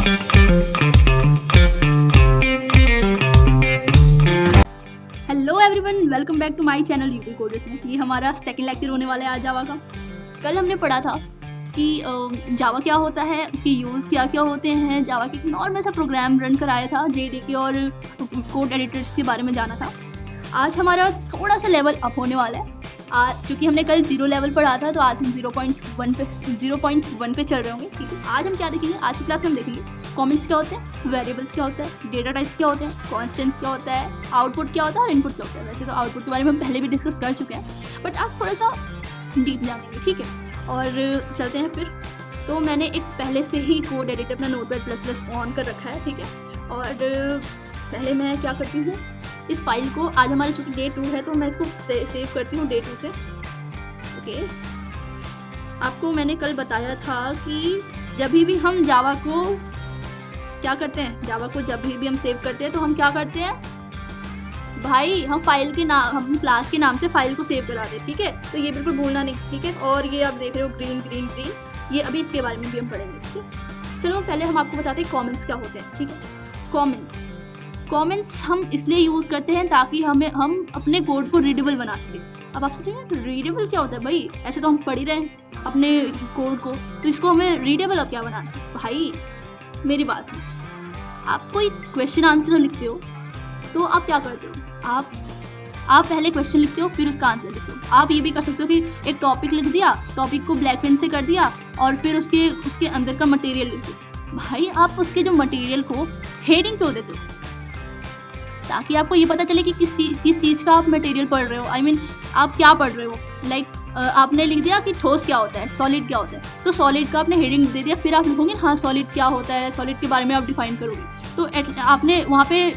Hello everyone, welcome back to my channel UP coders में। ये हमारा सेकंड लेक्चर होने वाला है आज जावा का। कल हमने पढ़ा था कि जावा क्या होता है, इसके यूज़ क्या क्या होते हैं। जावा के नॉर्मल सा प्रोग्राम रन कराया था, जेडीके और कोड एडिटर्स के बारे में जाना था। आज हमारा थोड़ा सा लेवल अप होने वाला है। आज चूँकि हमने कल 0 लेवल पढ़ा था, तो आज हम 0.1 पे चल रहे होंगे। ठीक है, आज हम क्या देखेंगे, आज की क्लास में हम देखेंगे कमेंट्स क्या होते हैं, वेरिएबल्स क्या होता है, डेटा टाइप्स क्या होते हैं, कॉन्स्टेंट्स क्या होता है, आउटपुट क्या होता है और इनपुट क्या होता है। वैसे तो आउटपुट के बारे में हम पहले भी डिस्कस कर चुके हैं, बट आज थोड़ा सा डीप जानेंगे। ठीक है, और चलते हैं फिर। तो मैंने एक पहले से ही कोड एडिटर अपना नोटपैड++ ऑन कर रखा है। ठीक है, और पहले मैं क्या करती हूँ, इस फाइल को, आज हमारा चूँकि डे 2 है तो मैं इसको सेव करती हूँ डे 2 से। ओके, आपको मैंने कल बताया था कि जब भी हम जावा को क्या करते हैं, जावा को जब भी हम सेव करते हैं तो हम क्या करते हैं भाई, हम फाइल के नाम, हम क्लास के नाम से फाइल को सेव करा दें। ठीक है, तो ये बिल्कुल भूलना नहीं। ठीक है, और ये आप देख रहे हो ग्रीन ग्रीन ग्रीन, ये अभी इसके बारे में भी हम पढ़ेंगे। ठीक है, चलो पहले हम आपको बताते हैं कमेंट्स क्या होते हैं। ठीक है, कमेंट्स हम इसलिए यूज़ करते हैं ताकि हम अपने कोड को रीडेबल बना सकें। अब आप सोचेंगे रीडेबल क्या होता है भाई, ऐसे तो हम पढ़ ही रहे हैं अपने कोड को, तो इसको हमें रीडेबल अब क्या बनाना है। भाई मेरी बात सुनो, आप कोई क्वेश्चन आंसर लिखते हो तो आप क्या करते हो, आप पहले क्वेश्चन लिखते हो फिर उसका आंसर लिखते हो। आप ये भी कर सकते हो कि एक टॉपिक लिख दिया, टॉपिक को ब्लैक पेन से कर दिया और फिर उसके अंदर का मटेरियल लिख दो। भाई आप उसके जो मटेरियल को हेडिंग क्यों देते हो, ताकि आपको ये पता चले कि किस चीज़ का आप मटेरियल पढ़ रहे हो। I mean, आप क्या पढ़ रहे हो। लाइक आपने लिख दिया कि ठोस क्या होता है, सॉलिड क्या होता है, तो सॉलिड का आपने हेडिंग दे दिया, फिर आप लिखोगे हाँ सॉलिड क्या होता है, सॉलिड के बारे में आप डिफाइन करोगे। तो आपने वहाँ पे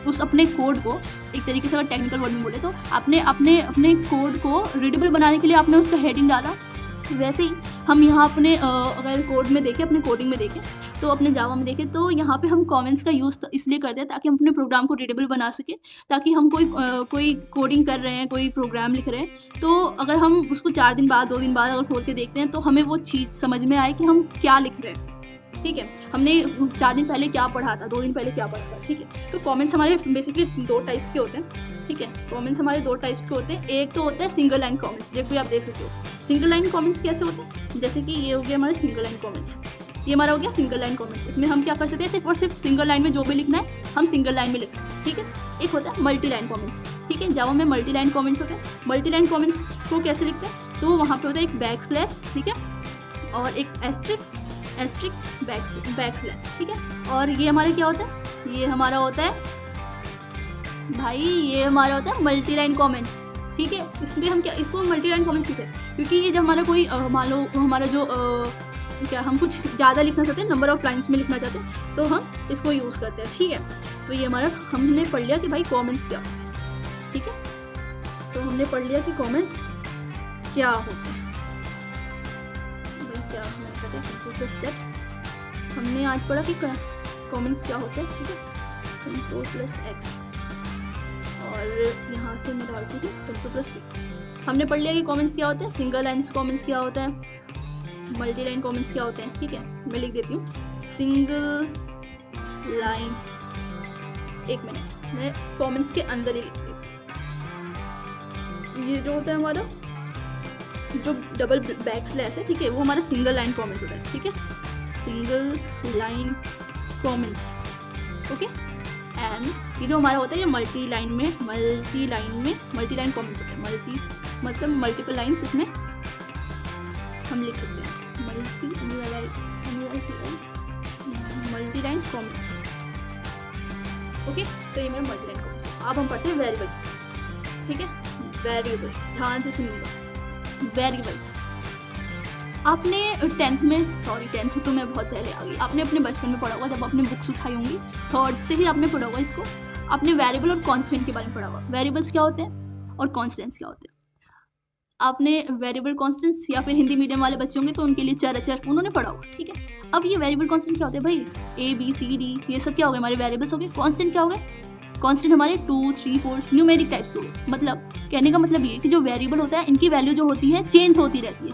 उस अपने कोड को, एक तरीके से अगर टेक्निकल वर्ड में बोले तो आपने अपने कोड को रीडेबल बनाने के लिए आपने उसका हेडिंग डाला। वैसे ही हम यहाँ अपने अगर कोड में देखें, अपने कोडिंग में देखें, तो अपने जावा में देखें, तो यहाँ पे हम कमेंट्स का यूज़ इसलिए करते हैं ताकि हम अपने प्रोग्राम को रीडेबल बना सकें। ताकि हम कोई कोडिंग कर रहे हैं, कोई प्रोग्राम लिख रहे हैं, तो अगर हम उसको 4 दिन बाद 2 दिन बाद अगर खोल के देखते हैं तो हमें वो चीज़ समझ में आए कि हम क्या लिख रहे हैं। ठीक है, हमने 4 दिन पहले क्या पढ़ा था, 2 दिन पहले क्या पढ़ा था। ठीक है, तो कमेंट्स हमारे बेसिकली 2 टाइप्स के होते हैं। ठीक है, कमेंट्स हमारे 2 टाइप्स के होते हैं। एक तो होता है सिंगल लाइन कमेंट्स, जैसे आप देख सकते हो। सिंगल लाइन कमेंट्स कैसे होते हैं, जैसे कि ये हो गया हमारे सिंगल लाइन कमेंट्स, ये हमारा हो गया सिंगल लाइन कमेंट्स। इसमें हम क्या कर सकते हैं, सिर्फ और सिर्फ सिंगल लाइन में जो भी लिखना है हम सिंगल लाइन में लिख सकते हैं। ठीक है, एक होता है मल्टी लाइन कमेंट्स। ठीक है, जावा में मल्टी लाइन कमेंट्स होते हैं। मल्टी लाइन कमेंट्स को कैसे लिखते हैं, तो वहाँ पे होता है एक बैकस्लैश, ठीक है, और एक एस्ट्रिक बैकस्लैश। ठीक है, और ये हमारा क्या होता है, ये हमारा होता है भाई, ये हमारा होता है मल्टी लाइन कमेंट्स। ठीक है, इसमें हम क्या, इसको मल्टी लाइन कमेंट्स लिखते हैं क्योंकि ये जब हमारा कोई मान लो हमारा जो क्या, हम कुछ ज़्यादा लिखना चाहते हैं, नंबर ऑफ लाइन्स में लिखना चाहते हैं, तो हम इसको यूज़ करते हैं। ठीक है, तो ये हमारा, हमने पढ़ लिया कि भाई कमेंट्स क्या होते हैं। ठीक है, तो हमने पढ़ लिया कि कमेंट्स क्या होते हैं। क्या स्टेप हमने आज पढ़ा कि कमेंट्स क्या होते हैं। ठीक है, Ctrl+X और यहाँ से मैं डालती हूँ Ctrl+V। हमने पढ़ लिया कि कमेंट्स क्या होते हैं, सिंगल लाइन कमेंट्स क्या होता है, मल्टी लाइन कमेंट्स क्या होते हैं। ठीक है, मैं लिख देती हूँ सिंगल लाइन, एक मिनट, मैं कमेंट्स के अंदर ही लिख रही हूँ। ये जो होता है हमारा जो डबल बैकस्लैश है, ठीक है, वो हमारा सिंगल लाइन कमेंट्स होता है। ठीक है, single line comments. Okay, and ये जो हमारा होता है ये मल्टी लाइन कमेंट्स होता है। मतलब मल्टीपल लाइन्स इसमें हम लिख सकते हैं, मल्टी लाइन कमेंट्स। ओके, तो ये मेरा मल्टी लाइन कमेंट्स। अब हम पढ़ते हैं वेरिएबल। ठीक है, वेरिएबल, ध्यान से सुनिएगा। वेरिएबल्स आपने 10th तो मैं बहुत पहले आ गई, आपने अपने बचपन में पढ़ा होगा, जब आपने बुक्स उठाई होंगी 3rd से ही आपने पढ़ा होगा इसको। आपने वेरिएबल और कांस्टेंट के बारे में पढ़ा होगा, वेरिएबल्स क्या होते हैं और कांस्टेंट्स क्या होते हैं। आपने वेरिएबल कांस्टेंट्स, या फिर हिंदी मीडियम वाले बच्चे होंगे तो उनके लिए चर अचर उन्होंने पढ़ा होगा। ठीक है, अब ये वेरिएबल कांस्टेंट क्या होते हैं भाई, ABCD ये सब क्या हो गए हमारे वेरिएबल्स हो गए। कांस्टेंट क्या हो गए, कांस्टेंट हमारे 2, 3, 4 न्यूमेरिक टाइप्स हो गए। मतलब कहने का मतलब ये कि जो वेरिएबल होता है इनकी वैल्यू जो होती है चेंज होती रहती है।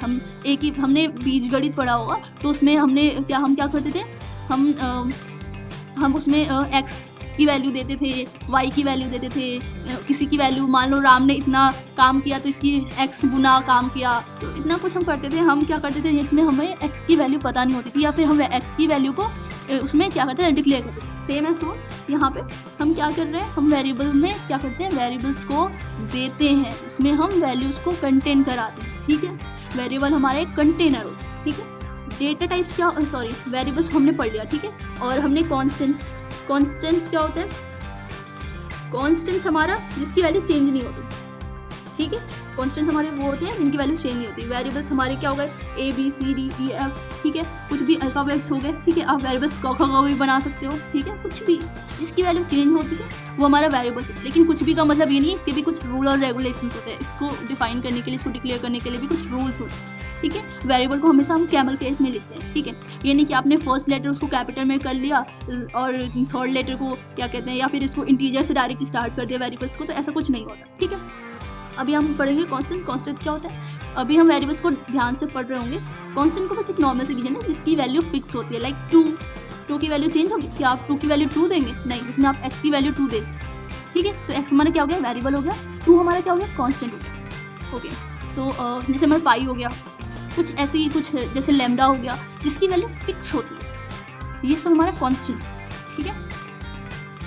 हमने बीजगणित पढ़ा होगा तो उसमें हम क्या करते थे, हम उसमें एक्स की वैल्यू देते थे, वाई की वैल्यू देते थे, किसी की वैल्यू, मान लो राम ने इतना काम किया तो इसकी एक्स गुना काम किया, तो इतना कुछ हम करते थे। हम क्या करते थे जिसमें हमें एक्स की वैल्यू पता नहीं होती थी, या फिर हम एक्स की वैल्यू को उसमें क्या करते थे, डिक्लेयर करते थे। सेम है तो यहाँ पे हम क्या कर रहे हैं, हम वेरिएबल में क्या करते हैं, वेरिएबल्स को देते हैं, इसमें हम वैल्यूज़ को कंटेन कराते हैं, ठीक है। वेरिएबल हमारा एक कंटेनर होता है, ठीक है। डेटा टाइप्स क्या, सॉरी वेरिएबल्स हमने पढ़ लिया, ठीक है। और हमने कॉन्स्टेंट्स क्या होता है, कॉन्स्टेंट्स हमारा जिसकी वैल्यू चेंज नहीं होती, ठीक है। कॉन्स्टेंट्स हमारे वो होते हैं जिनकी वैल्यू चेंज नहीं होती। वेरिएबल्स हमारे क्या हो गए, A B C D E F, ठीक है, कुछ भी अल्फ़ाबेट्स हो गए, ठीक है। आप वेरिएबल्स क भी बना सकते हो, ठीक है। कुछ भी जिसकी वैल्यू चेंज होती है वो हमारा वेरिएबल्स है। लेकिन कुछ भी का मतलब ये नहीं, इसके भी कुछ रूल और रेगुलेशंस होते हैं। इसको डिफाइन करने के लिए, इसको डिक्लेयर करने के लिए भी कुछ रूल्स होते हैं, ठीक है। वेरिएबल को हमेशा हम कैमल केस में लिखते हैं, ठीक है। ये नहीं कि आपने फर्स्ट लेटर उसको कैपिटल में कर लिया और थर्ड लेटर को क्या कहते हैं, या फिर इसको इंटीजर से डायरेक्ट स्टार्ट कर दिया वेरिएबल्स को, तो ऐसा कुछ नहीं होता, ठीक है। अभी हम पढ़ेंगे कांस्टेंट क्या होता है। अभी हम वेरिएबल्स को ध्यान से पढ़ रहे होंगे। कांस्टेंट को बस एक नॉर्मल से कीजिए ना, जिसकी वैल्यू फिक्स होती है, लाइक 2 की वैल्यू चेंज होगी, क्या आप 2 की वैल्यू 2 देंगे, नहीं, लेकिन आप x की वैल्यू 2 दे सकते, ठीक है। तो x हमारा क्या हो गया, वेरिएबल हो गया, 2 हमारा क्या हो गया, कांस्टेंट हो गया, ओके। सो जैसे हमारा पाई हो गया, कुछ ऐसी कुछ जैसे लैम्डा हो गया, जिसकी वैल्यू फिक्स होती है, ये सब हमारा कांस्टेंट, ठीक है।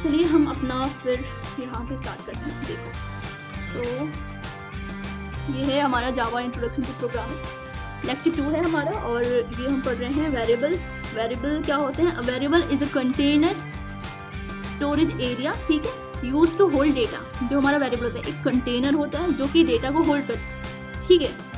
चलिए हम अपना फिर यहाँ पे स्टार्ट करते हैं। देखो तो ये है हमारा जावा इंट्रोडक्शन टू प्रोग्रामिंग, लेक्चर 2 है हमारा, और ये हम पढ़ रहे हैं वेरिएबल। वेरिएबल क्या होते हैं, variable is a container storage area, ठीक है, यूज टू होल्ड डेटा। जो हमारा वेरिएबल होता है एक कंटेनर होता है जो कि डेटा को होल्ड करता है, ठीक है।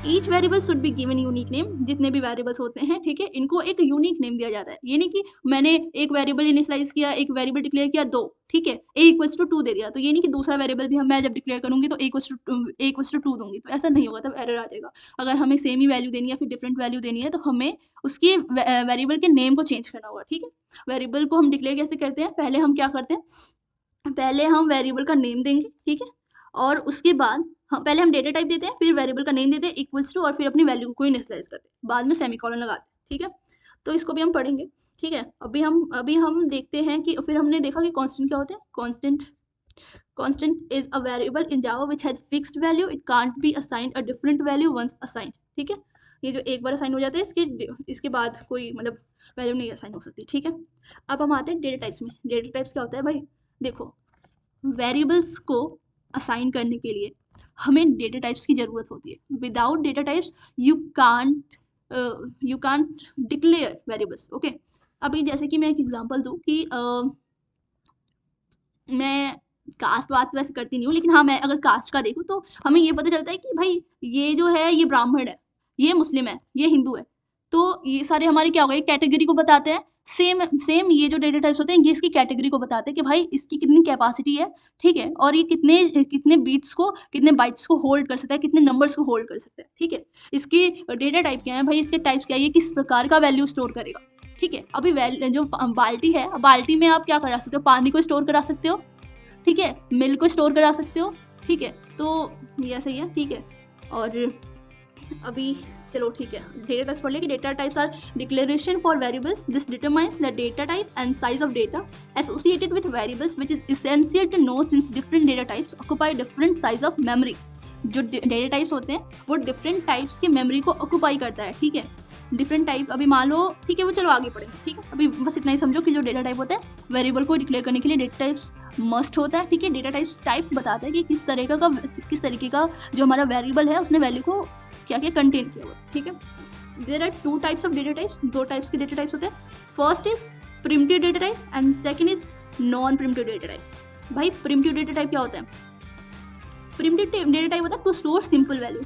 Each variable should be given unique name. जितने भी वेरिएबल्स होते हैं, ठीक है, इनको एक यूनिक नेम दिया जाता है। ये नहीं कि मैंने एक वेरिएबल इनिशियलाइज किया, एक वेरिएबल डिक्लेयर किया 2, ठीक है, a इक्वल्स टू 2 दे दिया, तो ये नहीं कि दूसरा वेरिएबल भी मैं जब डिक्लेयर करूंगी तो a इक्वल्स टू 2 दूंगी, तो ऐसा नहीं होगा, तब एरर आ जाएगा। अगर हमें सेम ही वैल्यू देनी है, फिर डिफरेंट वैल्यू देनी है, तो हमें उसकी वेरिएबल के नेम को चेंज करना होगा, ठीक है। वेरिएबल को हम डिक्लेयर कैसे करते हैं, पहले हम क्या करते हैं, पहले हम वेरिएबल का नेम देंगे, ठीक है, और उसके बाद पहले हम डेटा टाइप देते हैं, फिर वेरिएबल का नेम देते हैं इक्वल्स टू, और फिर अपनी वैल्यू को इनिशियलाइज करते हैं, बाद में सेमीकोलन लगाते हैं, ठीक है। तो इसको भी हम पढ़ेंगे, ठीक है। अभी हम देखते हैं कि फिर हमने देखा कि कांस्टेंट क्या होते हैं। Constant is a variable in Java which has fixed value, it can't be assigned a different value once assigned, ठीक है। ये जो एक बार असाइन हो जाते हैं, इसके बाद कोई मतलब वैल्यू नहीं असाइन हो सकती, ठीक है। अब हम आते हैं डेटा टाइप्स में। डेटा टाइप्स क्या होता है भाई, देखो वेरिएबल्स को असाइन करने के लिए हमें डेटा टाइप्स की ज़रूरत होती है। Without data types you can't declare variables, okay. अभी जैसे कि मैं एक एग्जांपल दूं कि मैं कास्ट बात वैसे करती नहीं हूँ, लेकिन हाँ मैं अगर कास्ट का देखूँ तो हमें ये पता चलता है कि भाई ये जो है ये ब्राह्मण है, ये मुस्लिम है, ये हिंदू है, तो ये सारे हमारे क्या हो गए, कैटेगरी को बताते हैं। सेम ये जो डेटा टाइप्स होते हैं ये इसकी कैटेगरी को बताते हैं कि भाई इसकी कितनी कैपेसिटी है, ठीक है, और ये कितने बीट्स को, कितने बाइट्स को होल्ड कर सकता है, कितने नंबर्स को होल्ड कर सकता है, ठीक है। इसकी डेटा टाइप क्या है भाई, इसके टाइप्स क्या है, ये किस प्रकार का वैल्यू स्टोर करेगा, ठीक है। अभी जो बाल्टी है, बाल्टी में आप क्या करा सकते हो, पानी को स्टोर करा सकते हो, ठीक है, मिल्क को स्टोर करा सकते हो, ठीक है, तो ये सही है, ठीक है। और अभी चलो ठीक है, डेटा टाइप्स पढ़ लिया कि data types are declaration for variables, this determines the data type and size of data associated with variables which is essential to know since different data types occupy different size of memory. जो data types होते हैं वो different types की memory को occupy करता है, ठीक है। डिफरेंट टाइप अभी मान लो, ठीक है, वो चलो आगे पढ़ेंगे, ठीक है। अभी बस इतना ही समझो कि जो डेटा टाइप होता है, वेरिएबल को डिक्लेयर करने के लिए डेटा टाइप्स मस्ट होता है, ठीक है। डेटा टाइप्स बताता है कि किस तरीके का जो हमारा वेरिएबल है उसने वैल्यू को क्या कंटेन किया हुआ, ठीक है। There are 2 types of data types, 2 types के डेटा टाइप्स होते हैं। First is primitive data type and second is non primitive data type. भाई प्रिमिटिव डेटा टाइप क्या होता है, प्रिमिटिव डेटा टाइप होता है टू स्टोर सिंपल वैल्यू,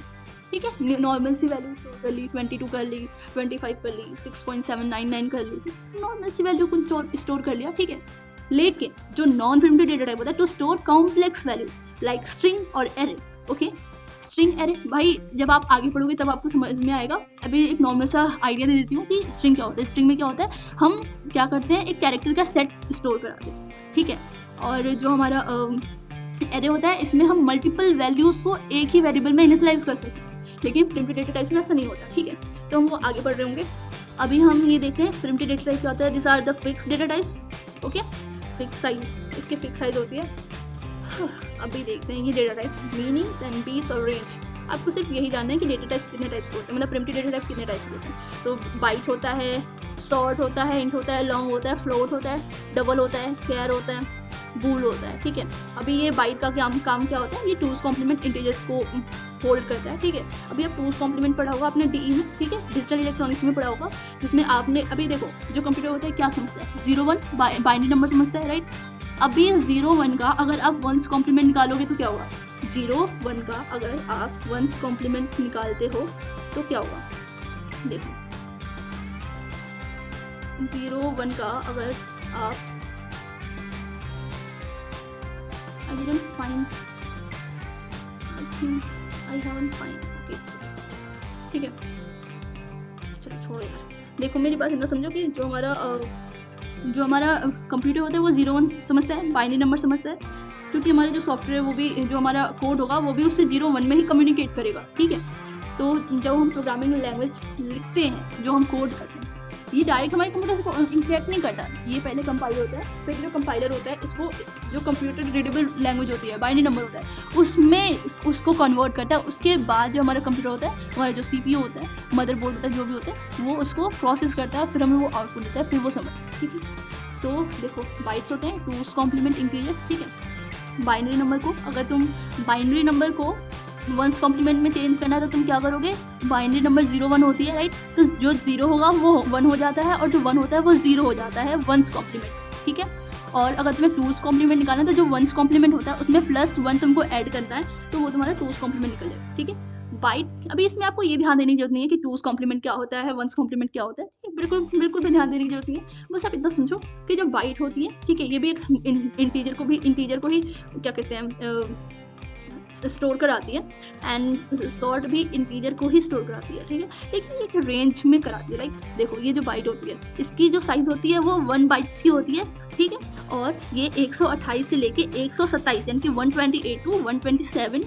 ठीक है। नॉर्मल सी वैल्यू स्टोर कर ली, 22 कर ली, 25 कर ली, 6.799 कर ली, नॉर्मल सी वैल्यू को स्टोर कर लिया, ठीक है। लेकिन जो नॉन प्रिमिटिव डेटा टाइप होता है to store complex value like string और एरे, ओके। स्ट्रिंग एरे भाई जब आप आगे पढ़ोगे तब आपको समझ में आएगा। अभी एक नॉर्मल सा आइडिया दे देती हूँ कि स्ट्रिंग क्या होता है। स्ट्रिंग में क्या होता है, हम क्या करते हैं, एक कैरेक्टर का सेट स्टोर कराते हैं, ठीक है। और जो हमारा एरे होता है इसमें हम मल्टीपल वैल्यूज़ को एक ही वेरिएबल में इनिशियलाइज कर सकते हैं, लेकिन प्रिमिटिव डेटा टाइप्स में ऐसा नहीं होता, ठीक है। तो हम वो आगे पढ़ रहे होंगे। अभी हम ये देखते हैं प्रिमिटिव डेटा टाइप क्या होता है। This are the fix data types. Okay, fix size, इसकी फिक्स साइज होती है। अभी देखते हैं ये data type meanings and bits और रेंज। आपको सिर्फ यही जानना है कि डेटा टाइप्स कितने टाइप्स के होते हैं, मतलब प्रिमिटिव डेटा टाइप कितने टाइप्स के होते हैं। तो बाइट होता है, शॉर्ट होता है, इंट होता है, लॉन्ग होता है, फ्लोट होता है, डबल होता है, कैर होता है, बूल होता है। ठीक है, अभी ये बाइट का काम क्या होता है, ये टूज कॉम्प्लीमेंट इंटीजर्स को होल्ड करता है। ठीक है, अभी आप टूज कॉम्प्लीमेंट पढ़ा होगा आपने डीई में, ठीक है, डिजिटल इलेक्ट्रॉनिक्स में पढ़ा होगा, जिसमें आपने अभी देखो जो कंप्यूटर होता है क्या समझता है, 0-1 बाइनरी नंबर समझता है, राइट। अभी 0-1 का अगर आप वंस कॉम्प्लीमेंट निकालोगे तो क्या होगा, 0-1 का अगर आप वंस कॉम्प्लीमेंट निकालते हो तो क्या होगा, देखो 0-1 का अगर आप I didn't find, I think I haven't find, okay, ठीक है, चलो छोड़ो यार। देखो मेरी बात इतना समझो कि जो हमारा कंप्यूटर होता है वो 0-1 समझता है, बाइनरी नंबर समझता है, क्योंकि हमारे जो सॉफ्टवेयर वो भी, जो हमारा कोड होगा वो भी उससे 0-1 में ही कम्युनिकेट करेगा। ठीक है, तो जब हम प्रोग्रामिंग लैंग्वेज लिखते हैं, जो हम कोड करते हैं, ये डायरेक्ट हमारे कंप्यूटर से इंटरेक्ट नहीं करता, ये पहले कंपाइलर होता है, फिर जो कंपाइलर होता है इसको, जो कंप्यूटर रीडेबल लैंग्वेज होती है, बाइनरी नंबर होता है, उसमें उसको कन्वर्ट करता है। उसके बाद जो हमारा कंप्यूटर होता है, हमारा जो CPU होता है, मदरबोर्ड होता है, जो भी होता है, वो उसको प्रोसेस करता है, फिर हमें वो आउटपुट देता है, फिर वो समझता है। ठीक है, तो देखो बाइट्स होते हैं टूज कॉम्प्लीमेंट इंटीजर्स। ठीक है, बाइनरी नंबर को अगर तुम बाइनरी नंबर को वंस कॉम्प्लीमेंट में चेंज करना है तो तुम क्या करोगे, बाइनरी नंबर 0-1 होती है, राइट, तो जो 0 होगा वो 1 हो जाता है और जो 1 होता है वो 0 हो जाता है वंस कॉम्प्लीमेंट। ठीक है, और अगर तुम्हें टूज कॉम्प्लीमेंट निकालना है तो जो वंस कॉम्प्लीमेंट होता है उसमें +1 तुमको ऐड करना है, तो वो तुम्हारा टूज कॉम्प्लीमेंट निकल जाएगा। ठीक है, बाइट, अभी इसमें आपको ये ध्यान देने की जरूरत नहीं है कि टूज कॉम्प्लीमेंट क्या होता है, वंस कॉम्प्लीमेंट क्या होता है, बिल्कुल भी ध्यान देने की जरूरत नहीं है। बस आप इतना समझो कि जो बाइट होती है, ठीक है, ये भी एक इंटीजर को ही क्या कहते हैं, स्टोर कराती है, एंड शॉर्ट भी इंटीजर को ही स्टोर कराती है। ठीक है, लेकिन एक रेंज में कराती है। लाइक देखो ये जो बाइट होती है, इसकी जो साइज होती है वो 1 बाइट्स की होती है। ठीक है, और ये 128 से लेके 127 यानी कि 128 to 127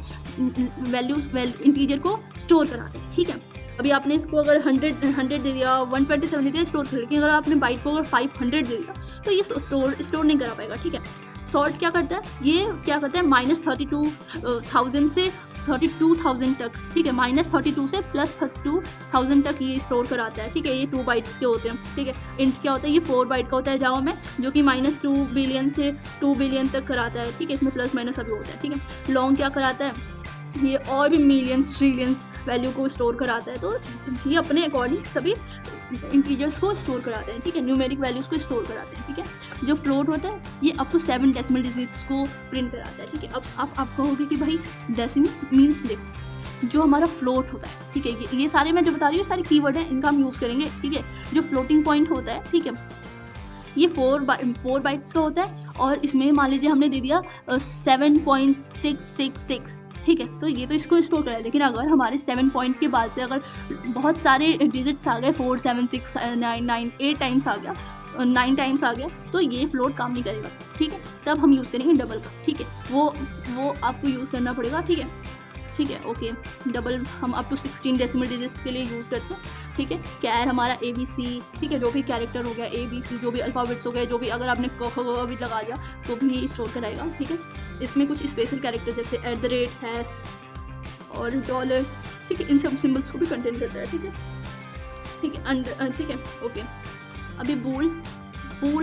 वैल्यूज इंटीजर को स्टोर कराते हैं। ठीक है, अभी आपने इसको अगर 100 दे दिया, 127 दे दिया, स्टोर कर, लेकिन अगर आपने बाइट को अगर 500 दे दिया तो ये स्टोर नहीं करा पाएगा। ठीक है, सॉर्ट क्या करता है, ये क्या करता है, -32,000 से 32,000 तक। ठीक है, -32 से +32,000 तक ये स्टोर कराता है। ठीक है, ये 2 बाइट्स के होते हैं। ठीक है, इंट क्या होता है, ये 4 बाइट का होता है जावा में, जो कि -2 बिलियन से 2 बिलियन तक कराता है। ठीक है, इसमें प्लस माइनस अभी होता है। ठीक है, लॉन्ग क्या कराता है, ये और भी मिलियंस ट्रिलियंस वैल्यू को स्टोर कराता है। तो ये अपने अकॉर्डिंग सभी इंटीजर्स को स्टोर कराते हैं। ठीक है, न्यूमेरिक वैल्यूज को स्टोर कराते हैं। ठीक है, जो फ्लोट होता है ये अप टू 7 डेसिमल डिजिट्स को प्रिंट कराता है। ठीक है, अब आप कहोगे कि भाई डेसिमल मीन्स, देखो जो हमारा फ्लोट होता है, ठीक है, ये सारे मैं जो बता रही हूँ सारे कीवर्ड हैं, इनका हम यूज़ करेंगे। ठीक है, जो फ्लोटिंग पॉइंट होता है, ठीक है, ये 4 बाइट्स का होता है, और इसमें मान लीजिए हमने दे दिया 7.666। ठीक है, तो ये तो इसको स्टोर करा है, लेकिन अगर हमारे 7 पॉइंट के बाद से अगर बहुत सारे डिजिट्स आ गए, 4 7 6 9 9 8 टाइम्स आ गया, 9 टाइम्स आ गया, तो ये फ्लोट काम नहीं करेगा। ठीक है, तब हम यूज़ करेंगे डबल का। ठीक है, वो आपको यूज़ करना पड़ेगा। ठीक है, ठीक है, ओके, डबल हम अप टू 16 डेसिमल डिजिट्स के लिए यूज़ करते हैं। ठीक है, कैर हमारा ABC, ठीक है, जो भी कैरेक्टर हो गया ABC, जो भी अल्फ़ाबेट्स हो गए, जो भी अगर आपने क भी लगा दिया तो भी ये स्टोर कराएगा। ठीक है, इसमें कुछ स्पेशल कैरेक्टर जैसे @ और डॉलर्स, ठीक है, इन सब सिम्बल्स को भी कंटेन करता है। ठीक है, ठीक है, ठीक है, ओके। अभी बूल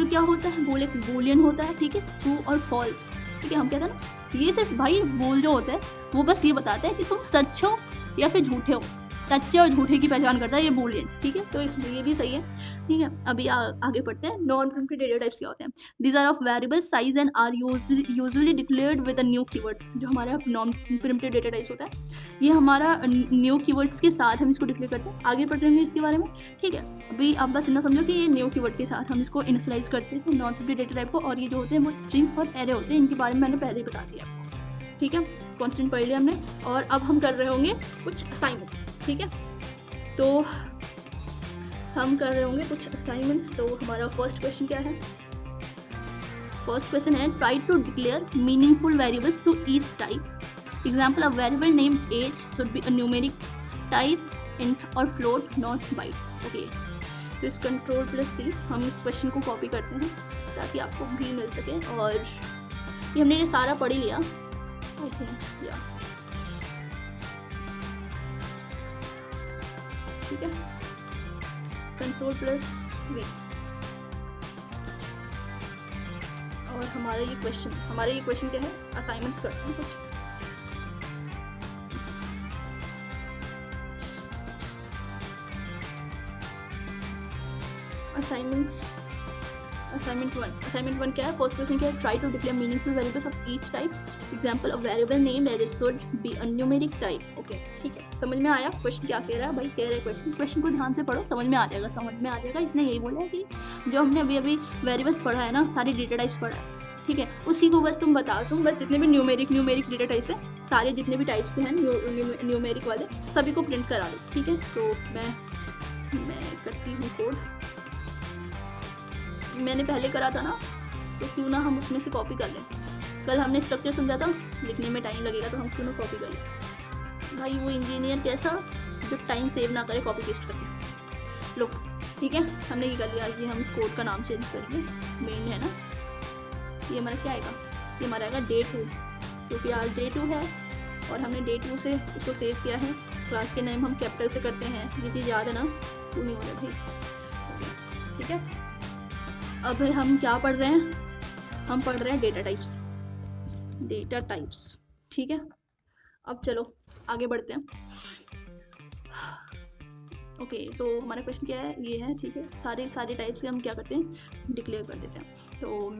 क्या होता है, बूल एक बूलियन होता है। ठीक है, ट्रू और फॉल्स। ठीक है, हम कहते हैं ना, ये सिर्फ भाई बूल जो होता है वो बस ये बताता है कि तुम सच हो या फिर झूठे हो, सच्चे और झूठे की पहचान करता है ये बूलियन। ठीक है, तो इसमें ये भी सही है। ठीक है, अभी आगे पढ़ते हैं। नॉन प्रिमिटिव डेटा टाइप्स क्या होते हैं, these are of variable size and are usually declared with a new keyword. जो हमारा नॉन प्रिमिटिव डेटा टाइप्स होता है, ये हमारा न्यू कीवर्ड्स के साथ हम इसको डिक्लेयर करते हैं। आगे पढ़ रहे हैं इसके बारे में। ठीक है, अभी आप बस इतना समझो कि ये न्यू कीवर्ड के साथ हम इसको इनिशियलाइज करते हैं नॉन प्रिमिटिव डेटा टाइप को, और ये जो होते हैं वो स्ट्रिंग और एरे होते हैं। इनके बारे में मैंने पहले ही बता दिया। ठीक है, कॉन्स्टेंट पढ़ लिया हमने, और अब हम कर रहे होंगे कुछ असाइनमेंट्स। ठीक है, तो हम कर रहे होंगे कुछ असाइनमेंट्स। तो हमारा फर्स्ट क्वेश्चन क्या है, फर्स्ट क्वेश्चन है try to declare meaningful variables to each type. Example, a variable named age should be a numeric type, int और फ्लोट, नॉट बाइट। ओके, तो इस Ctrl+C हम इस क्वेश्चन को कॉपी करते हैं ताकि आपको भी मिल सके। और ये हमने सारा पढ़ ही लिया आई थिंक, या ठीक है। Ctrl+V और हमारा ये क्वेश्चन क्या है, असाइनमेंट्स करते हैं कुछ। असाइनमेंट 1 क्या है, फर्स्ट क्वेश्चन क्या है, try to declare meaningful variables of each type, example of variable name that should be a numeric type. Okay ठीक है, समझ में आया क्वेश्चन क्या कह रहा है भाई, कह रहा है क्वेश्चन को ध्यान से पढ़ो, समझ में आ जाएगा। इसने यही बोला है कि जो हमने अभी वेरिएबल्स पढ़ा है ना, सारी डेटा टाइप्स पढ़ा है, ठीक है, उसी को बस तुम बताओ, तुम बस जितने भी न्यूमेरिक डेटा टाइप्स हैं, सारे जितने भी टाइप्स के हैं न्यूमेरिक वाले, सभी को प्रिंट करा दो, ठीक है। तो मैं करती हूँ कोड, मैंने पहले करा था ना, तो क्यों ना हम उसमें से कॉपी कर लें। कल हमने स्ट्रक्चर समझा था, लिखने में टाइम लगेगा, तो हम क्यों ना कॉपी कर लें। भाई वो इंजीनियर कैसा जो टाइम सेव ना करे कॉपी पेस्ट करके। लो ठीक है, हमने ये कर लिया। ये हम इस कोड का नाम चेंज करेंगे, मेन है ना, ये हमारा क्या आएगा, ये हमारा आएगा डे 2, क्योंकि आज डे 2 है और हमने डे 2 से इसको सेव किया है। क्लास के नेम हम कैपिटल से करते हैं, ये चीज़ याद है ना, क्यों नहीं हो रहा भाई, ठीक है। अब हम क्या पढ़ रहे हैं, हम पढ़ रहे हैं डेटा टाइप्स, ठीक है। अब चलो आगे बढ़ते हैं। ओके सो हमारा क्वेश्चन क्या है, ये है, ठीक है। सारे टाइप्स के हम क्या करते हैं, डिक्लेयर कर देते हैं। तो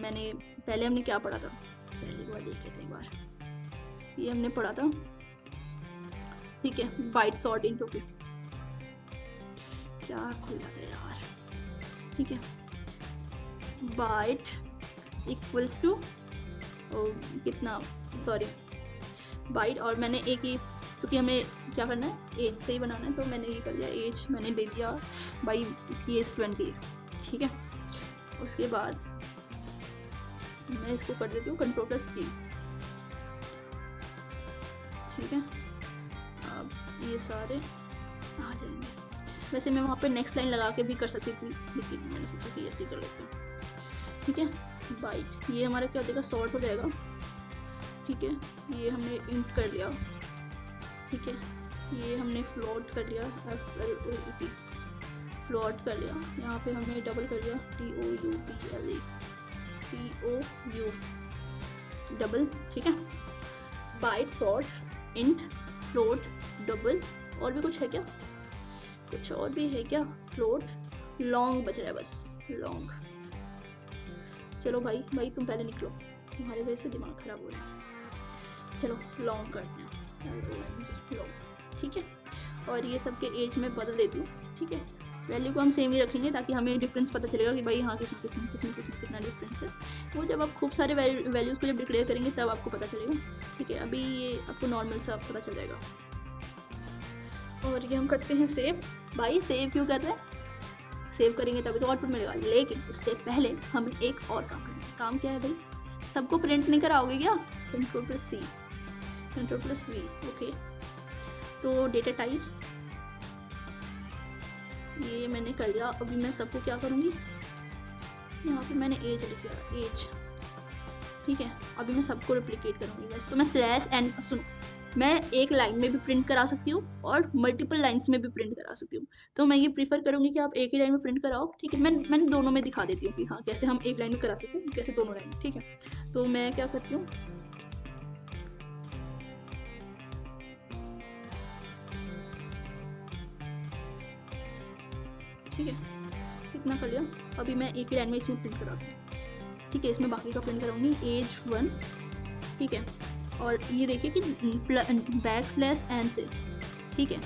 पहले हमने क्या पढ़ा था, पहले बार देख लेते हैं एक बार। ये हमने पढ़ा था, ठीक है, बाइट सॉर्ट इनटू क्या खुला है यार, ठीक है, बाइट इक्वल्स टू कितना, सॉरी बाइट, और मैंने एक ही, क्योंकि हमें क्या करना है, एज से ही बनाना है, तो मैंने ये कर लिया, एज मैंने दे दिया भाई, इसकी एज 20, ठीक है। उसके बाद मैं इसको कर देती हूँ Ctrl+T, ठीक है। अब ये सारे आ जाएंगे। वैसे मैं वहाँ पे नेक्स्ट लाइन लगा के भी कर सकती थी, लेकिन मैंने सोचा कि ऐसे ही कर लेती हूँ, ठीक है। बाइट, ये हमारा क्या हो जाएगा, सॉर्ट हो जाएगा, ठीक है। ये हमने इंट कर लिया, ठीक है। ये हमने फ्लोट कर लिया, FLOAT, फ्लोट कर लिया। यहाँ पे हमने डबल कर लिया, TOUPLE, डबल, ठीक है। Byte, short, int, float, double, और भी कुछ है क्या, कुछ और भी है क्या, फ्लोट, लॉन्ग बच रहा है बस, लॉन्ग। चलो भाई तुम पहले निकलो, तुम्हारे वजह से दिमाग खराब हो रहा है। चलो लॉन्ग करते हैं, लॉन्ग, ठीक है। और ये सब के एज में बदल देती हूँ, ठीक है। वैल्यू को हम सेम ही रखेंगे ताकि हमें डिफरेंस पता चलेगा कि भाई हाँ किसमें कितना डिफरेंस है। वो जब आप खूब सारे वैल्यूज़ को जब डिक्लेयर करेंगे तब आपको पता चलेगा, ठीक है। अभी ये आपको नॉर्मल सा पता चल जाएगा। और ये हम करते हैं सेव। भाई सेव क्यों कर रहे हैं, सेव करेंगे तभी तो आउटपुट मिलेगा, लेकिन उससे पहले हम एक और काम करेंगे। काम क्या है भाई, सबको प्रिंट नहीं कराओगे क्या, Ctrl+C, Ctrl+V, ओके। तो डेटा टाइप्स ये मैंने कर लिया। अभी मैं सबको क्या करूँगी, यहाँ पे मैंने एज लिखा, एज, ठीक है। अभी मैं सबको रिप्लिकेट करूँगी। वैसे तो मैं /n, सुनो, मैं एक लाइन में भी प्रिंट करा सकती हूँ और मल्टीपल लाइन्स में भी प्रिंट करा सकती हूँ। तो मैं ये प्रीफर करूँगी कि आप एक ही लाइन में प्रिंट कराओ, ठीक है। मैंने दोनों में दिखा देती हूँ कि हाँ कैसे हम एक लाइन में करा सकते हैं, कैसे दोनों लाइन में, ठीक है। तो मैं क्या करती हूँ, ठीक है, इतना कर लिया। अभी मैं एक ही लाइन में इसमें प्रिंट कराती हूँ, ठीक है। इसमें बाकी का प्रिंट कराऊंगी, एज 1, ठीक है। और ये देखिए कि \n से, ठीक है,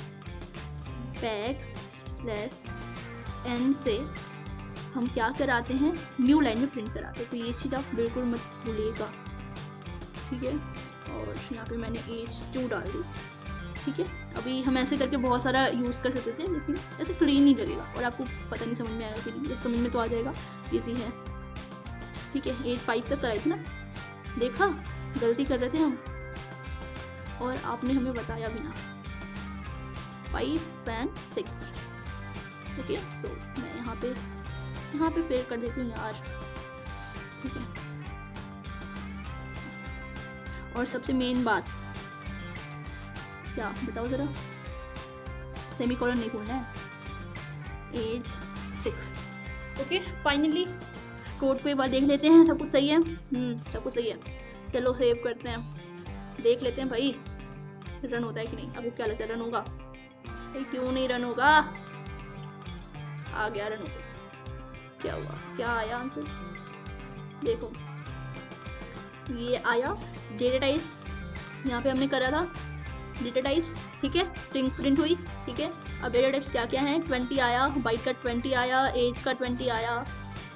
\n से हम क्या कराते हैं, न्यू लाइन में प्रिंट कराते हैं। तो ये चीज़ आप बिल्कुल मत भूलिएगा, ठीक है। और यहाँ पे मैंने एज 2 डाल दी, ठीक है। अभी हम ऐसे करके बहुत सारा यूज़ कर सकते थे, लेकिन ऐसे क्लीन नहीं लगेगा और आपको पता नहीं समझ में आएगा कि नहीं, समझ में तो आ जाएगा, ईजी है, ठीक है। एज 5 तक कराई थी ना, देखा गलती कर रहे थे हम और आपने हमें बताया भी ना, 5 and 6, ओके। सो मैं यहाँ यहाँ पे फिल कर देती हूँ यार, ठीक है। और सबसे मेन बात क्या बताओ ज़रा, सेमीकोलन नहीं खोलना है, एज 6। ओके, फाइनली कोड को एक बार देख लेते हैं, सब कुछ सही है। सब कुछ सही है। चलो सेव करते हैं, देख लेते हैं भाई रन होता है कि नहीं। आपको क्या लगता है रन होगा भाई? क्यों नहीं रन होगा? आ गया रन होगा। क्या हुआ, क्या आया आंसर? देखो ये आया डेटा टाइप्स, यहाँ पे हमने करा था डेटा टाइप्स, ठीक है। स्ट्रिंग प्रिंट हुई, ठीक है। अब डेटा टाइप्स क्या क्या है, 20 आया, बाइट का 20 आया, एज का 20 आया,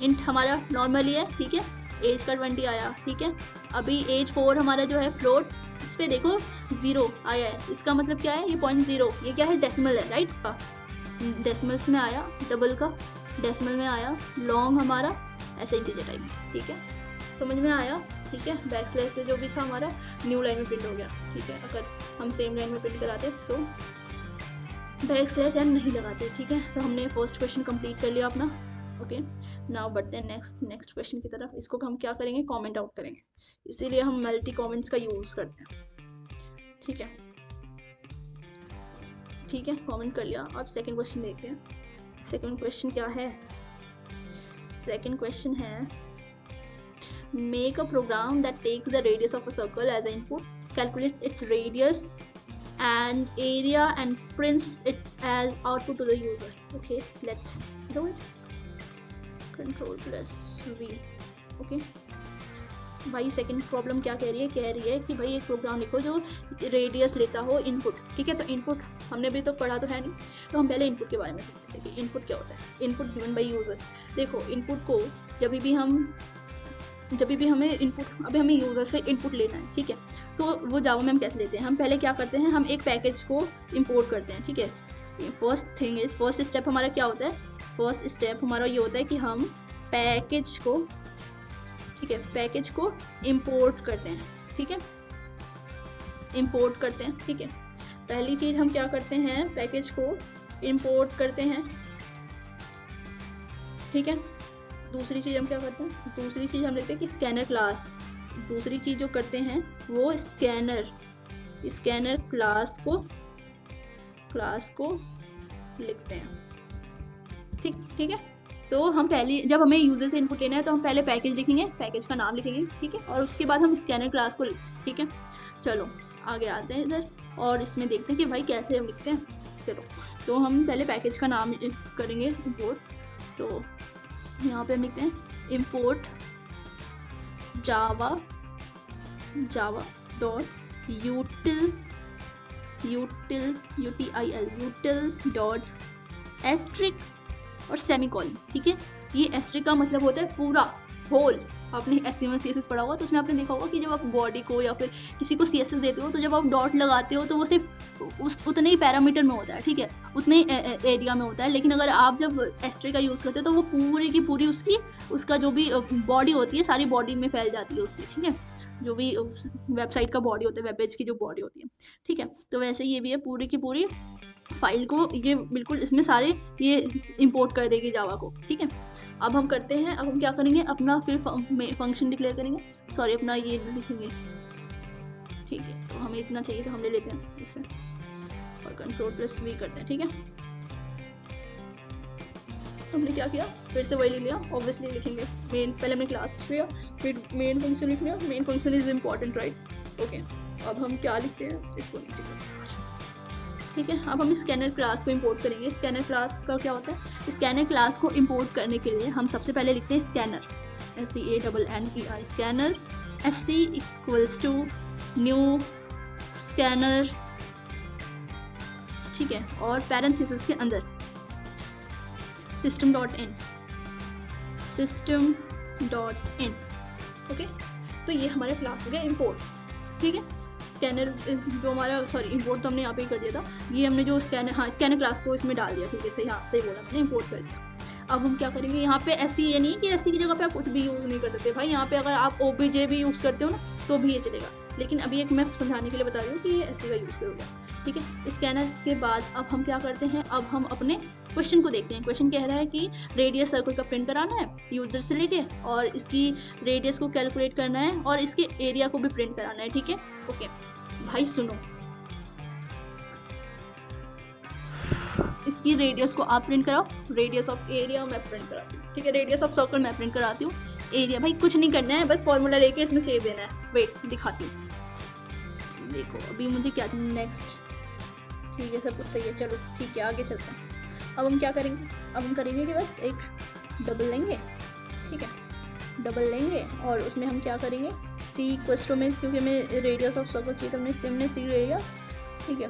इंट हमारा नॉर्मली है, ठीक है। एज का 20 आया, ठीक है। अभी एज 4 हमारा जो है फ्लोट, इस पे देखो 0 आया है, इसका मतलब क्या है, ये 0.0, ये क्या है, डेसिमल है, राइट। डेसिमल्स में आया, डबल का डेसिमल में आया, लॉन्ग हमारा ऐसे इंटीजर टाइप में, ठीक है। समझ में आया, ठीक है। बैक स्लैश से जो भी था हमारा न्यू लाइन में प्रिंट हो गया, ठीक है। अगर हम सेम लाइन में प्रिंट कराते तो बैक स्लैश एन नहीं लगाते, ठीक है। तो हमने फर्स्ट क्वेश्चन कंप्लीट कर लिया अपना। ओके, नाउ बढ़ते हैं नेक्स्ट क्वेश्चन की तरफ। इसको हम क्या करेंगे, कमेंट आउट करेंगे, इसीलिए हम मल्टी कमेंट्स का यूज़ करते हैं, ठीक है। ठीक है, कमेंट कर लिया। अब सेकंड क्वेश्चन देखते हैं। सेकंड क्वेश्चन क्या है, सेकंड क्वेश्चन है make a program that takes the radius of a circle as a input, calculates its radius and area and prints it as output to the user. Okay, let's do it. Ctrl+V. Okay, भाई second problem क्या कह रही है, कि भाई एक programme लिखो जो रेडियस लेता हो इनपुट, ठीक है। तो इनपुट हमने भी तो पढ़ा तो है नहीं, तो हम पहले इनपुट के बारे में समझते हैं कि इनपुट क्या होता है। Input given by user. देखो इनपुट को जब भी हमें इनपुट, अभी हमें यूज़र से इनपुट लेना है, ठीक है। तो वो जावा में हम कैसे लेते हैं, हम पहले क्या करते हैं, हम एक पैकेज को इंपोर्ट करते हैं, ठीक है। फर्स्ट स्टेप हमारा क्या होता है, फर्स्ट स्टेप हमारा ये होता है कि हम पैकेज को, ठीक है, पैकेज को इंपोर्ट करते हैं, ठीक है। इंपोर्ट करते हैं, ठीक है। पहली चीज़ हम क्या करते हैं, पैकेज को इंपोर्ट करते हैं, ठीक है। दूसरी चीज़ हम क्या करते हैं, दूसरी चीज़ हम लिखते हैं कि स्कैनर क्लास। दूसरी चीज़ जो करते हैं वो स्कैनर क्लास को लिखते हैं, ठीक है। तो हम पहले जब हमें यूज़र से इनपुट लेना है तो हम पहले पैकेज लिखेंगे, पैकेज का नाम लिखेंगे, ठीक है। और उसके बाद हम स्कैनर क्लास को लिखेंगे, ठीक है। चलो आगे आते हैं इधर और इसमें देखते हैं कि भाई कैसे हम लिखते हैं। चलो तो हम पहले पैकेज का नाम करेंगे इंपोर्ट। तो यहाँ पे हम लिखते हैं import java dot util dot asterisk और सेमीकोलन, ठीक है। ये एस्ट्रिक का मतलब होता है पूरा होल। आपने HTML CSS पढ़ा होगा तो उसमें आपने देखा होगा कि जब आप बॉडी को या फिर किसी को CSS देते हो तो जब आप डॉट लगाते हो तो वो सिर्फ उतने ही पैरामीटर में होता है, ठीक है, उतने ही एरिया में होता है। लेकिन अगर आप जब एस्ट्रिक का यूज़ करते हो तो वो पूरी की पूरी उसका जो भी बॉडी होती है सारी बॉडी में फैल जाती है उसकी, ठीक है। जो भी वेबसाइट का बॉडी होता है, वेब पेज की जो बॉडी होती है, ठीक है। तो वैसे ये भी है, पूरी की पूरी फाइल को ये बिल्कुल इसमें सारे ये इंपोर्ट कर देगी जावा को, ठीक है। अब हम करते हैं, अब हम क्या करेंगे, अपना फिर फंक्शन डिक्लेयर करेंगे, सॉरी अपना ये लिखेंगे, ठीक है। तो हमें इतना चाहिए तो हम ले लेते हैं इससे और Ctrl+V करते हैं, ठीक है। हमने क्या किया, फिर से वही ले लिया, ऑब्वियसली लिखेंगे मेन, पहले हमने क्लास लिया फिर मेन फंक्शन लिख लिया, main function is important, right. Okay, अब हम क्या लिखते हैं, इसको नीचे करते हैं, ठीक है। अब हम स्कैनर क्लास को इंपोर्ट करेंगे। स्कैनर क्लास का क्या होता है, स्कैनर क्लास को इंपोर्ट करने के लिए हम सबसे पहले लिखते हैं scanner, SCANNER, scanner, SC = new scanner, ठीक है। और पैरेंथेसिस के अंदर system.in, ओके। तो ये हमारा क्लास हो गया इंपोर्ट, ठीक है। स्कैनर जो हमारा, सॉरी इंपोर्ट तो हमने यहाँ पे ही कर दिया था, ये हमने जो स्कैनर, हाँ स्कैनर क्लास को इसमें डाल दिया, ठीक है, सही, हाँ सही बोला मैंने, इंपोर्ट कर दिया। अब हम क्या करेंगे, यहाँ पे SC ये नहीं कि SC की जगह पे आप कुछ भी यूज़ नहीं कर सकते भाई। यहाँ पे अगर आप OBJ भी यूज़ करते हो ना तो भी ये चलेगा, लेकिन अभी एक मैं समझाने के लिए बता रही हूँ कि ये SC का यूज़ करोगे। ठीक है। स्कैनर के बाद अब हम क्या करते हैं, अब हम अपने क्वेश्चन को देखते हैं। क्वेश्चन कह रहा है कि रेडियस सर्कल का प्रिंट कराना है यूजर से लेके, और इसकी रेडियस को कैलकुलेट करना है, और इसके एरिया को भी प्रिंट कराना है। ठीक है, ओके भाई सुनो, इसकी रेडियस को आप प्रिंट कराओ, रेडियस ऑफ एरिया मैं प्रिंट कराती हूँ। ठीक है, रेडियस ऑफ सर्कल मैं प्रिंट कराती हूँ, एरिया भाई कुछ नहीं करना है, बस फॉर्मूला लेके इसमें सेव देना है। वेट दिखाती हूँ, देखो अभी मुझे क्या नेक्स्ट। ठीक है, सब कुछ सही है, चलो ठीक है आगे चलते हैं। अब हम क्या करेंगे, अब हम करेंगे कि बस एक डबल लेंगे। ठीक है, डबल लेंगे और उसमें हम क्या करेंगे, सी इक्वल्स टू में, क्योंकि हमें रेडियस ऑफ सर्कल चाहिए, तो हमने सी ले लिया। ठीक है,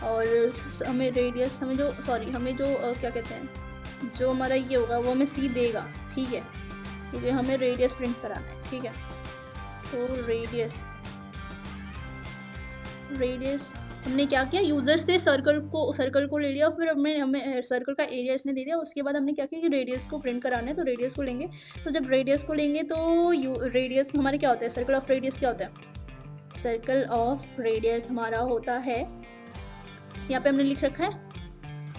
और हमें रेडियस, हमें जो क्या कहते हैं, जो हमारा ये होगा वो हमें सी देगा। ठीक है, क्योंकि हमें रेडियस प्रिंट कराना है। ठीक है, तो रेडियस हमने क्या किया, यूजर से सर्कल को ले लिया, फिर हमें सर्कल का एरिया इसने दे दिया। उसके बाद हमने क्या किया कि रेडियस को प्रिंट कराना है, तो रेडियस को लेंगे। तो जब रेडियस को लेंगे तो रेडियस हमारे क्या होता है, सर्कल ऑफ रेडियस क्या होता है, सर्कल ऑफ रेडियस हमारा होता है, यहाँ पे हमने लिख रखा है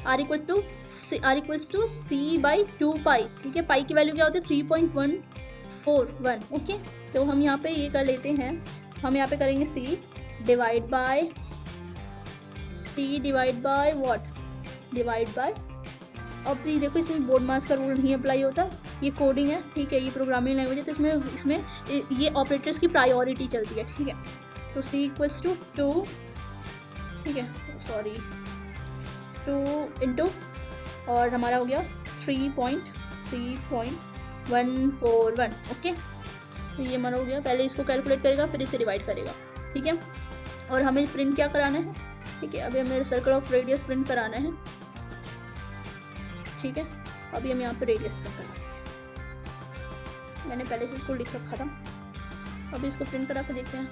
r equals to C by 2 pi. ठीक है, पाई की वैल्यू क्या होती है 3.141। ओके, तो हम यहाँ पे ये कर लेते हैं, हम यहाँ पे करेंगे c divide by what, divide by. अब भी देखो इसमें बोर्ड मास का रूल नहीं अप्लाई होता, ये कोडिंग है। ठीक है, ये प्रोग्रामिंग लैंग्वेज है, तो इसमें ये ऑपरेटर्स की प्रायोरिटी चलती है। ठीक है, तो c इक्वल्स टू 2, ठीक है सॉरी 2 इंटू, और हमारा हो गया 3.141। ओके, तो ये हमारा हो गया। पहले इसको कैलकुलेट करेगा, फिर इसे डिवाइड करेगा। ठीक है, और हमें प्रिंट क्या कराना है, ठीक है अभी हमें सर्कल ऑफ रेडियस प्रिंट कराना है। ठीक है, अभी हम यहाँ पे रेडियस प्रिंट करा रहे हैं, मैंने पहले से इसको लिख रखा था, अभी इसको प्रिंट करा के देखते हैं।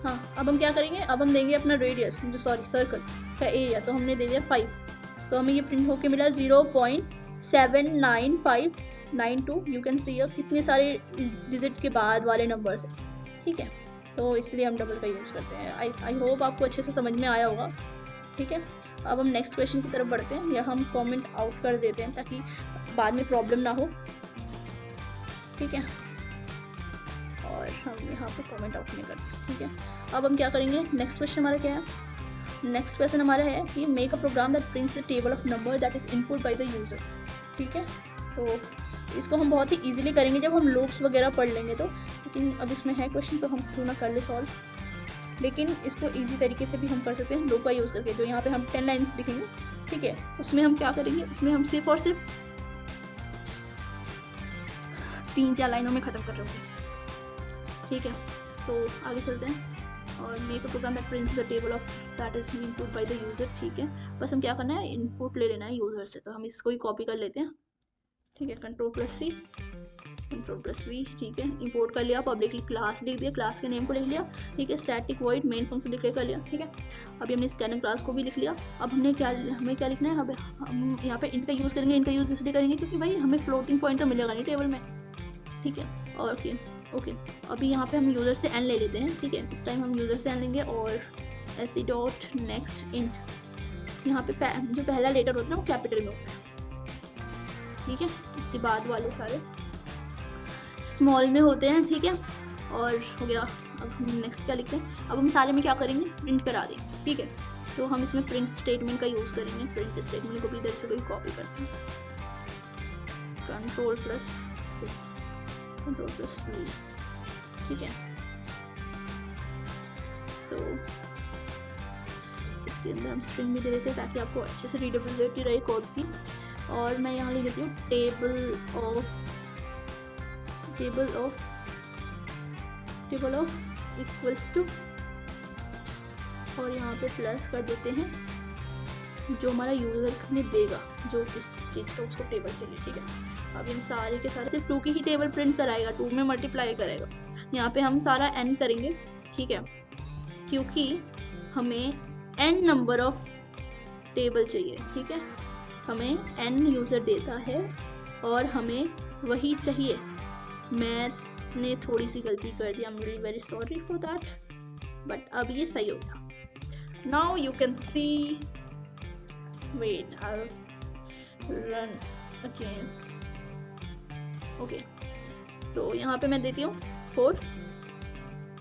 हाँ, अब हम क्या करेंगे, अब हम देंगे अपना रेडियस, जो सर्कल का एरिया, तो हमने दे दिया 5, तो हमें ये प्रिंट होके मिला 0.79592। यू कैन सी कितने सारे डिजिट के बाद वाले नंबर्स हैं। ठीक है, तो इसलिए हम डबल का यूज़ करते हैं। आई होप आपको अच्छे से समझ में आया होगा। ठीक है, अब हम नेक्स्ट क्वेश्चन की तरफ बढ़ते हैं, या हम कमेंट आउट कर देते हैं ताकि बाद में प्रॉब्लम ना हो। ठीक है, और हम यहाँ पे कमेंट आउट नहीं करते। ठीक है, अब हम क्या करेंगे, नेक्स्ट क्वेश्चन हमारा क्या है, नेक्स्ट क्वेश्चन हमारा है कि make a program that prints the table of number that is input by the user. ठीक है, तो इसको हम बहुत ही इजीली करेंगे जब हम लूप्स वगैरह पढ़ लेंगे तो, लेकिन अब इसमें है क्वेश्चन तो हम क्यों ना कर ले सॉल्व। लेकिन इसको इजी तरीके से भी हम कर सकते हैं लूप का यूज़ करके। जो यहाँ पे हम 10 लाइन्स लिखेंगे, ठीक है, उसमें हम क्या करेंगे, उसमें हम सिर्फ और सिर्फ 3-4 लाइनों में ख़त्म कर लेंगे। ठीक है, तो आगे चलते हैं, और make a program that prints the table of that is input by the user. ठीक है, बस हम क्या करना है, इनपुट ले लेना है यूजर से, तो हम इसको ही कॉपी कर लेते हैं। ठीक है, Ctrl+C Ctrl+V। ठीक है, इंपोर्ट कर लिया, पब्लिकली क्लास लिख दिया, क्लास के नेम को लिख लिया। ठीक है, static void main function declare कर लिया। ठीक है, अभी हमने स्कैनर क्लास को भी लिख लिया। अब हमें क्या लिखना है, हम यहाँ पे इंट का यूज़ करेंगे। इंट का यूज़ इसलिए करेंगे क्योंकि भाई हमें फ्लोटिंग पॉइंट तो मिलेगा नहीं टेबल में। ठीक है, और ओके, अभी यहाँ पे हम यूज़र से n ले लेते हैं। ठीक है, इस टाइम हम यूज़र से n लेंगे, और se.next_int, यहाँ पे जो पहला लेटर होता है वो कैपिटल में होता है। ठीक है, उसके बाद वाले सारे स्मॉल में होते हैं। ठीक है, और हो गया। अब हम नेक्स्ट क्या लिखते हैं, अब हम सारे में क्या करेंगे, प्रिंट करा देंगे। ठीक है, तो हम इसमें प्रिंट स्टेटमेंट का यूज़ करेंगे। प्रिंट स्टेटमेंट को भी इधर से कोई कॉपी करते हैं, Ctrl+C Ctrl+V। ठीक है, तो इसके अंदर हम स्ट्रिंग भी दे देते हैं ताकि आपको अच्छे से रीडेबिलिटी रहे कोड की। और मैं यहाँ लिख देती हूँ टेबल ऑफ इक्वल्स टू, और यहाँ पे प्लस कर देते हैं जो हमारा यूज़र ने देगा, जो जिस चीज़ का उसको टेबल चाहिए। ठीक है, अभी हम सारे के सारे सिर्फ 2 की ही टेबल प्रिंट कराएगा, 2 में मल्टीप्लाई करेगा। यहाँ पे हम सारा n करेंगे। ठीक है, क्योंकि हमें n नंबर ऑफ टेबल चाहिए। ठीक है, हमें n यूज़र देता है और हमें वही चाहिए। मैं आपने थोड़ी सी गलती कर दी, I am really very sorry for that, but अब ये सही हो गया। Now you can see, wait I run again. Okay, तो यहाँ पे मैं देती हूँ 4,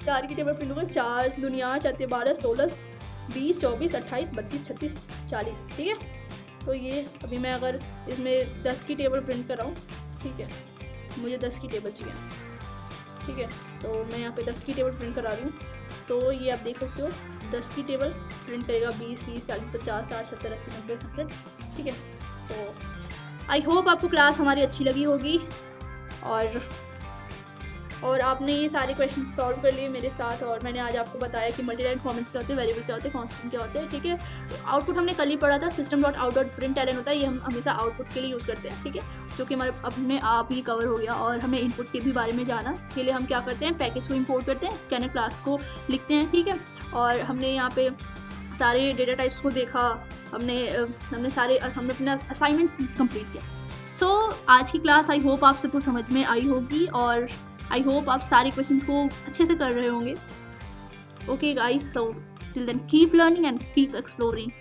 4 की टेबल प्रिंट होगा, 4 दुनिया 4 12 16 20 24 28 32 36 40, ठीक है। तो ये अभी मैं अगर इसमें 10 की टेबल प्रिंट कर रहा हूँ, ठीक है, मुझे 10 की टेबल चाहिए, ठीक है, तो मैं यहाँ पे 10 की टेबल प्रिंट करा रही हूँ। तो ये आप देख सकते हो 10 की टेबल प्रिंट करेगा 20 30 40 50 60 70 80 90 100, ठीक है। तो आई होप आपको क्लास हमारी अच्छी लगी होगी और आपने ये सारे क्वेश्चन सॉल्व कर लिए मेरे साथ, और मैंने आज आपको बताया कि मल्टीलाइन फॉर्मेट्स क्या होते हैं, वेरिएबल क्या होते हैं, कांस्टेंट क्या होते हैं, ठीक है। तो आउटपुट हमने कल ही पढ़ा था, system dot out dot println होता है, ये हम हमेशा आउटपुट के लिए यूज़ करते हैं, ठीक है, जो कि हमारे अपने आप ही कवर हो गया। और हमें इनपुट के भी बारे में जाना, इसके लिए हम क्या करते हैं, पैकेज को इम्पोर्ट करते हैं, स्कैनर क्लास को लिखते हैं, ठीक है। और हमने यहाँ पे सारे डेटा टाइप्स को देखा, हमने अपना असाइनमेंट कंप्लीट किया। सो आज की क्लास आई होप आप सबको समझ में आई होगी, और आई होप आप सारे क्वेश्चंस को अच्छे से कर रहे होंगे। Okay guys, so till then keep learning and keep exploring.